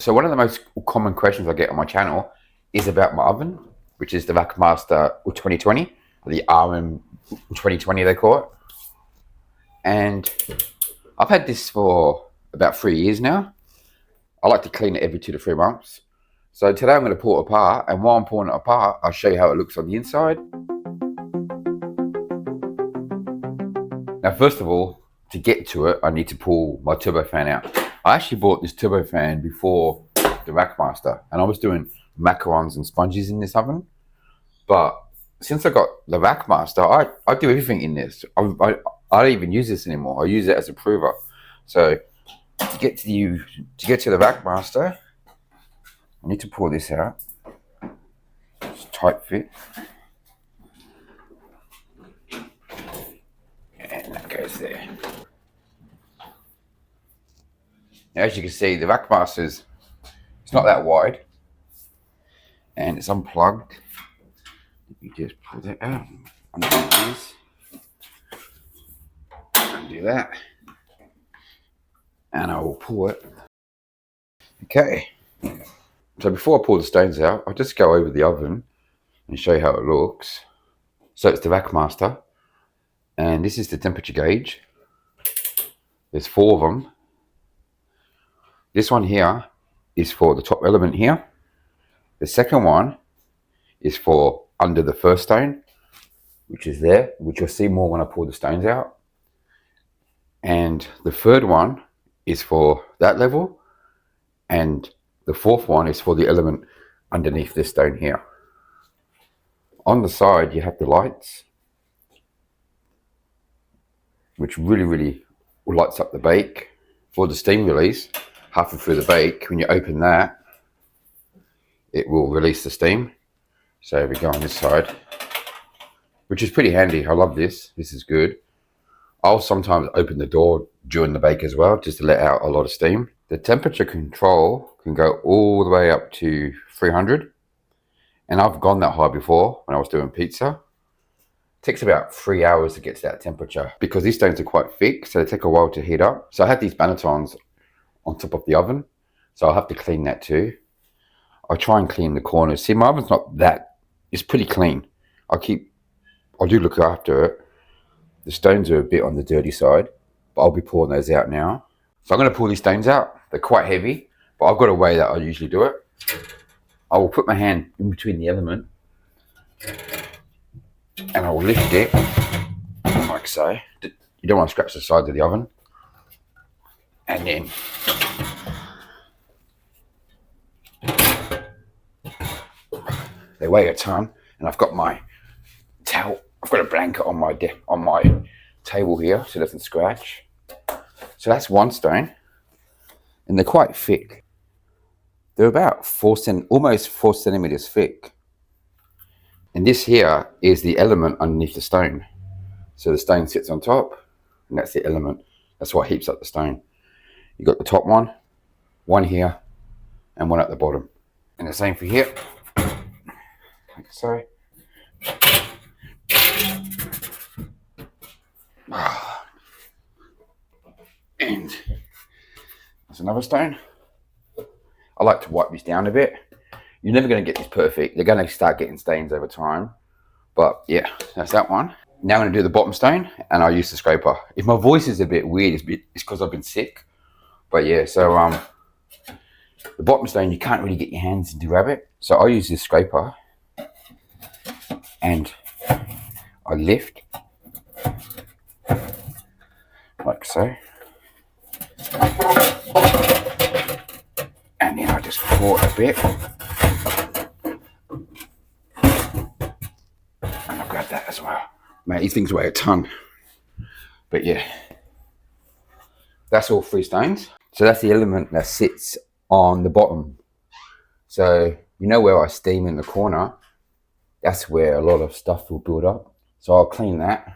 So one of the most common questions I get on my channel is about my oven, which is the Vac-Master 2020, the RM 2020 they call it. And I've had this for about 3 years now. I like to clean it every 2 to 3 months. So today I'm going to pull it apart, and while I'm pulling it apart, I'll show you how it looks on the inside. Now, first of all, to get to it, I need to pull my turbofan out. I actually bought this turbofan before the Vac-Master, and I was doing macarons and sponges in this oven. But since I got the Vac-Master, I do everything in this. I don't even use this anymore. I use it as a prover. So to get to the Vac-Master, I need to pull this out. It's tight fit. And that goes there. Now, as you can see, the Vac-Master's, it's not that wide. And it's unplugged. You just pull that out. Undo this. Undo that. And I will pull it. Okay. So before I pull the stones out, I'll just go over the oven and show you how it looks. So it's the Vac-Master. And this is the temperature gauge. There's 4 of them. This one here is for the top element here. The second one is for under the first stone, which is there, which you'll see more when I pull the stones out. And the third one is for that level. And the fourth one is for the element underneath this stone here. On the side, you have the lights, which really lights up the bake. For the steam release, halfway through the bake, when you open that, it will release the steam. So we go on this side, which is pretty handy. I love this. This is good. I'll sometimes open the door during the bake as well, just to let out a lot of steam. The temperature control can go all the way up to 300. And I've gone that high before when I was doing pizza. It takes about 3 hours to get to that temperature because these stones are quite thick, so they take a while to heat up. So I had these bannetons on top of the oven, so I'll have to clean that too. I try and clean the corners. See, my oven's not that, it's pretty clean. I do look after it. The stones are a bit on the dirty side, but I'll be pulling those out now. So I'm going to pull these stones out. They're quite heavy, but I've got a way that I usually do it. I will put my hand in between the element and I will lift it like so. You don't want to scratch the sides of the oven. And then they weigh a ton, and I've got my towel. I've got a blanket on my table here so it doesn't scratch. So that's one stone, and they're quite thick. They're about almost 4 centimeters thick. And this here is the element underneath the stone. So the stone sits on top, and that's the element. That's what heaps up the stone. You got the top one here, and one at the bottom. And the same for here. Like so. And there's another stone. I like to wipe this down a bit. You're never going to get this perfect. They're going to start getting stains over time. But yeah, that's that one. Now I'm going to do the bottom stone, and I'll use the scraper. If my voice is a bit weird, it's because I've been sick. But yeah, so the bottom stone, you can't really get your hands in to grab it. So I'll use this scraper, and I lift like so. And then I just pour it a bit. And I'll grab that as well. Mate, these things weigh a ton. But yeah, that's all 3 stones. So that's the element that sits on the bottom. So you know where I steam in the corner, that's where a lot of stuff will build up. So I'll clean that.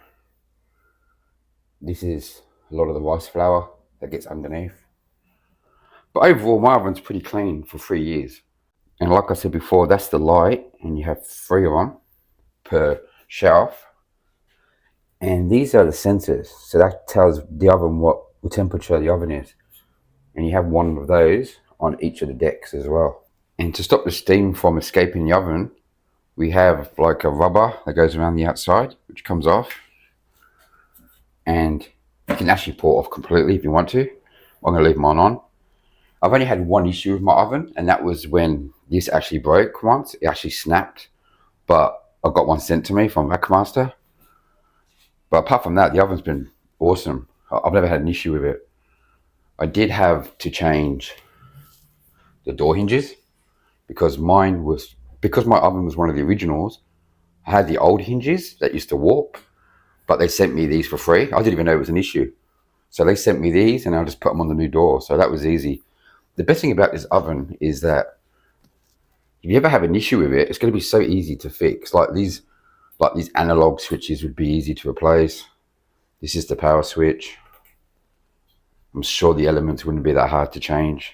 This is a lot of the rice flour that gets underneath. But overall, my oven's pretty clean for 3 years. And like I said before, that's the light, and you have 3 of them per shelf. And these are the sensors. So that tells the oven what temperature the oven is. And you have one of those on each of the decks as well. And to stop the steam from escaping the oven, we have like a rubber that goes around the outside, which comes off. And you can actually pull it off completely if you want to. I'm going to leave mine on. I've only had one issue with my oven, and that was when this actually broke once. It actually snapped, but I got one sent to me from Rackmaster. But apart from that, the oven's been awesome. I've never had an issue with it. I did have to change the door hinges because my oven was one of the originals. I had the old hinges that used to warp, but they sent me these for free. I didn't even know it was an issue. So they sent me these and I just put them on the new door. So that was easy. The best thing about this oven is that if you ever have an issue with it, it's going to be so easy to fix. Like these analog switches would be easy to replace. This is the power switch. I'm sure the elements wouldn't be that hard to change.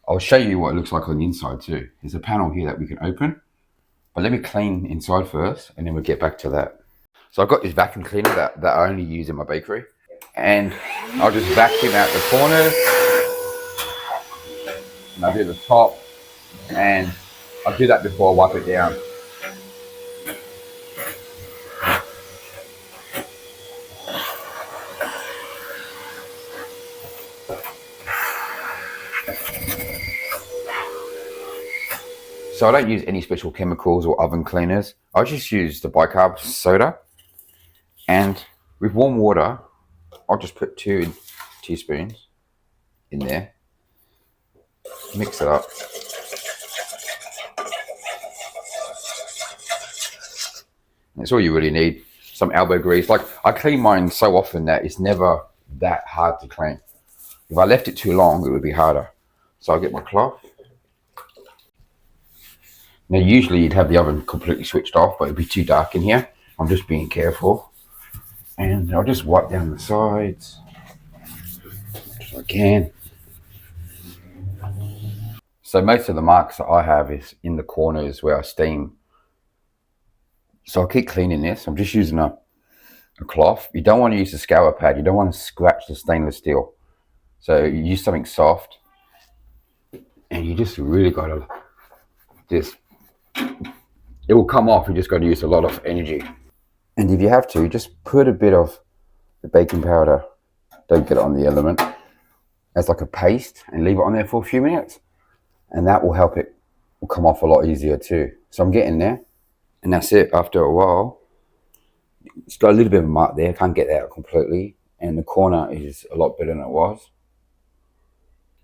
I'll show you what it looks like on the inside too. There's a panel here that we can open, but let me clean inside first and then we'll get back to that. So I've got this vacuum cleaner that I only use in my bakery, and I'll just vacuum out the corners, and I'll do the top, and I'll do that before I wipe it down. So I don't use any special chemicals or oven cleaners. I just use the bicarb soda, and with warm water, I'll just put 2 teaspoons in there, mix it up. That's all you really need. Some elbow grease. Like, I clean mine so often that it's never that hard to clean. If I left it too long, it would be harder. So I'll get my cloth. Now usually you'd have the oven completely switched off, but it'd be too dark in here. I'm just being careful. And I'll just wipe down the sides as I can. So most of the marks that I have is in the corners where I steam. So I'll keep cleaning this. I'm just using a cloth. You don't want to use a scour pad. You don't want to scratch the stainless steel. So you use something soft, and you just really got to just, it will come off. You just got to use a lot of energy. And if you have to, just put a bit of the baking powder, don't get it on the element, as like a paste, and leave it on there for a few minutes. And that will help it will come off a lot easier too. So I'm getting there. And that's it. After a while, it's got a little bit of a mark there. Can't get that out completely. And the corner is a lot better than it was.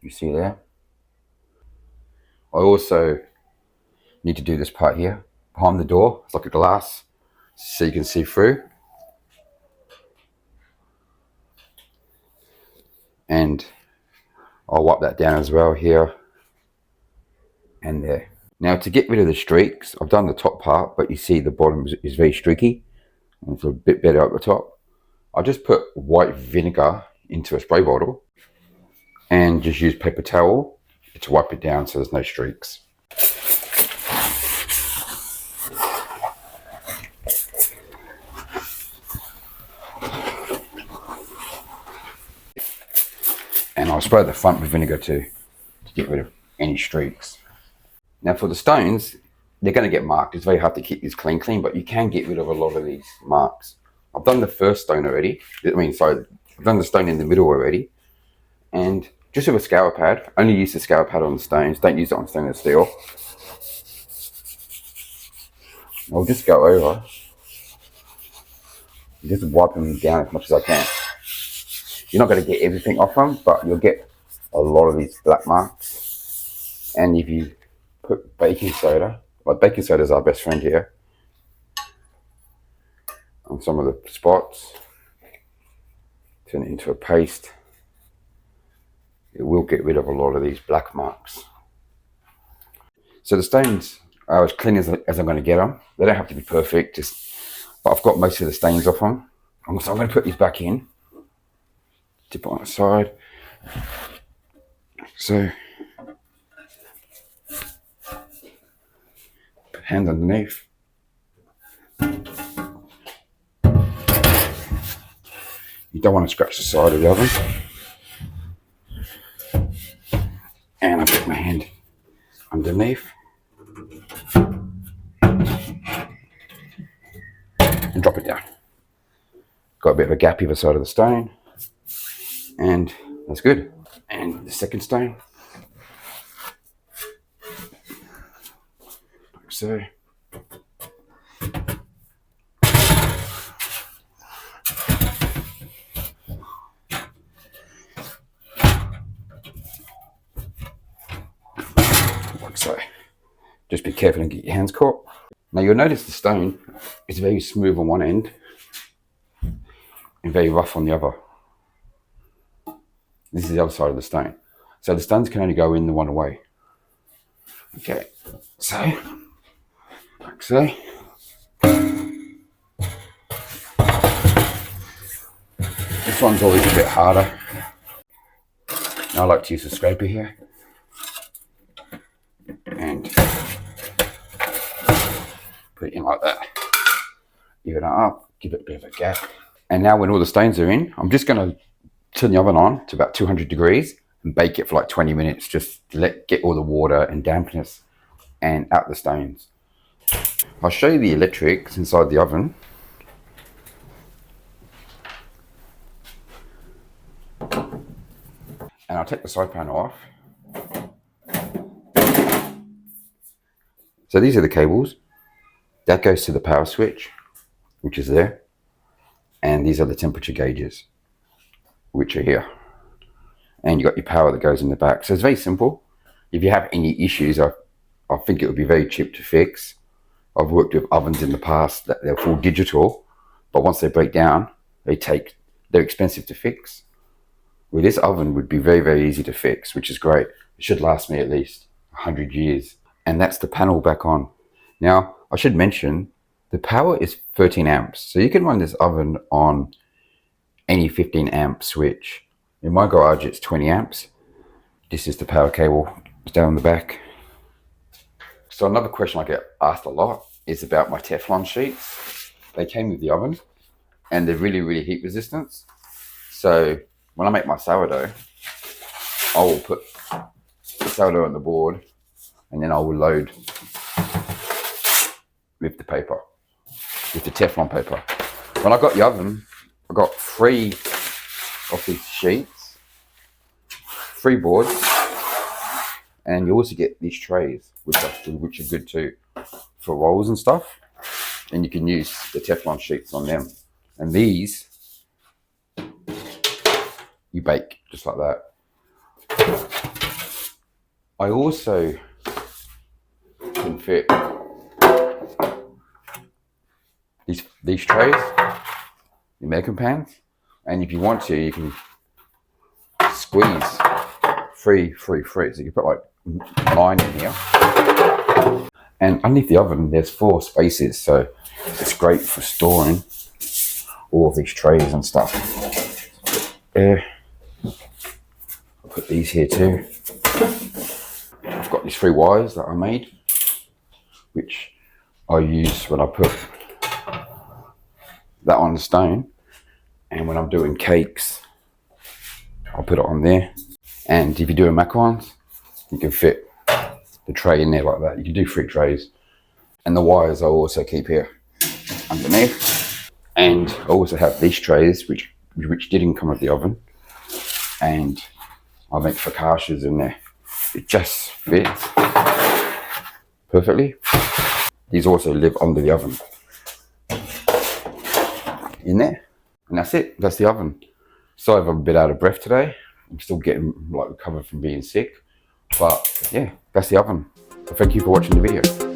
You see there? I also need to do this part here, behind the door. It's like a glass, so you can see through. And I'll wipe that down as well here and there. Now to get rid of the streaks, I've done the top part, but you see the bottom is very streaky. And it's a bit better at the top. I just put white vinegar into a spray bottle and just use paper towel to wipe it down so there's no streaks. And I'll spray the front with vinegar too, to get rid of any streaks. Now for the stones, they're going to get marked. It's very hard to keep these clean, but you can get rid of a lot of these marks. I've done the first stone already. I've done the stone in the middle already. And just with a scour pad, only use the scour pad on the stones. Don't use it on stainless steel. I'll just go over. Just wipe them down as much as I can. You're not going to get everything off them, but you'll get a lot of these black marks. And if you put baking soda, like baking soda is our best friend here, on some of the spots, turn it into a paste, it will get rid of a lot of these black marks. So the stones are as clean as I'm going to get them. They don't have to be perfect, but I've got most of the stains off them. So I'm going to put these back in. Tip it on the side. So, put hand underneath. You don't want to scratch the side of the oven. And I put my hand underneath and drop it down. Got a bit of a gap either side of the stone, and that's good. And the second stone, like so. Like so. Just be careful and get your hands caught. Now you'll notice the stone is very smooth on one end and very rough on the other. This is the other side of the stone. So the stones can only go in the one way. Okay, so, like so. This one's always a bit harder. Now I like to use a scraper here. And put it in like that. Even it up, give it a bit of a gap. And now when all the stones are in, I'm just going to turn the oven on to about 200 degrees and bake it for like 20 minutes, just to get all the water and dampness and out the stones. I'll show you the electrics inside the oven. And I'll take the side panel off. So these are the cables. That goes to the power switch, which is there. And these are the temperature gauges, which are here. And you got your power that goes in the back. So it's very simple. If you have any issues, I think it would be very cheap to fix. I've worked with ovens in the past that they're full digital, but once they break down, they're expensive to fix. Well, this oven would be very, very easy to fix, which is great. It should last me at least 100 years. And that's the panel back on. Now, I should mention, the power is 13 amps. So you can run this oven on any 15 amp switch. In my garage, it's 20 amps. This is the power cable. It's down the back. So another question I get asked a lot is about my Teflon sheets. They came with the oven and they're really, really heat resistant. So when I make my sourdough, I will put the sourdough on the board and then I will load with the paper, with the Teflon paper. When I got the oven, I got 3 of these sheets, 3 boards, and you also get these trays, which are good too for rolls and stuff. And you can use the Teflon sheets on them. And these, you bake just like that. I also can fit these trays, the American pans, and if you want to, you can squeeze free. So you can put like 9 in here. And underneath the oven, there's 4 spaces, so it's great for storing all of these trays and stuff. I'll put these here too. I've got these 3 wires that I made, which I use when I put that on the stone, and when I'm doing cakes, I'll put it on there. And if you're doing macarons, you can fit the tray in there like that. You can do 3 trays. And the wires I also keep here underneath. And I also have these trays, which didn't come with the oven. And I make focaccias in there. It just fits perfectly. These also live under the oven. In there. And that's it. That's the oven. Sorry if I'm a bit out of breath today. I'm still getting recovered from being sick. But yeah, that's the oven. So thank you for watching the video.